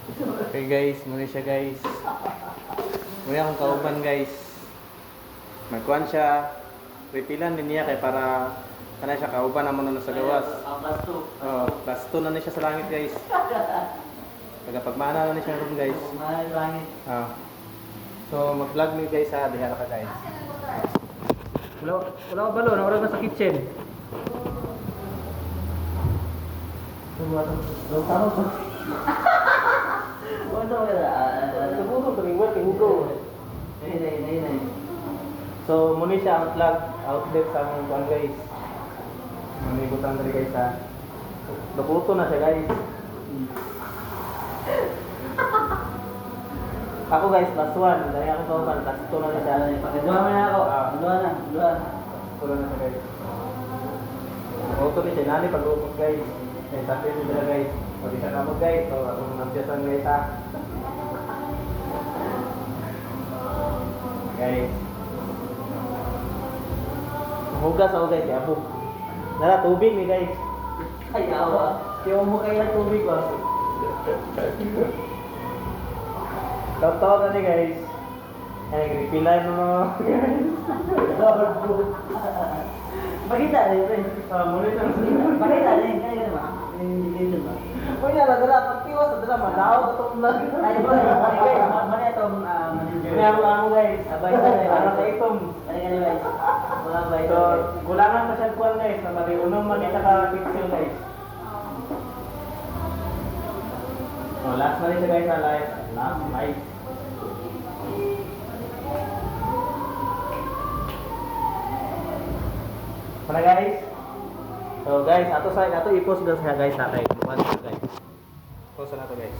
Okay guys, muna siya guys. Muna akong kauban guys. Magkuhan siya. Repilan din niya kay para kana siya kauban naman na sa gawas. Oh, plus 2 na siya sa langit guys. Pagmana na siya ron guys. Langit. Ah. So mag-vlog ni guys ha, diha ka guys. Wala ko balo, naurag na sa kitchen. So, muna siya ang plug outlet sa among kuan guys. Manibutan diri guys ha. Naputo na siya guys. Ako guys, last one. Dahil ako kauban, last 2 na siya. Pagkadua mo na ako. Dua na. Tulo na siya guys. Naputo ni siya. Nani pag-upot guys. May sabi nila guys. O di siya kamot guys. So, akong nampiyasan guys ha. Guys. Hugas ako guys, yabog. Nara, tubig ni guys. Ay, awa. Kaya mo kaya tubig ba? Taw-taw na ni guys. Ay, nagpilan mo guys. Pakita rin, friend. Muli na. Pakita rin, kaya ba? Indication ba? Uy, nadala, pagtiwas, nadala, malaw, katong na. Ay, boy, guys, mali itong manager. Kaya mo guys. Abay sa rin. Parang sa itom. Ay, ganun guys. Wala ba ito? So, kulangan pa siya kuwan guys. Na mali, unong mali naka-pixel guys. So, last na rin siya guys, live. Last night. Mana guys? So guys, ato i-post guys sa guys sa kay. Guys. Post na to guys.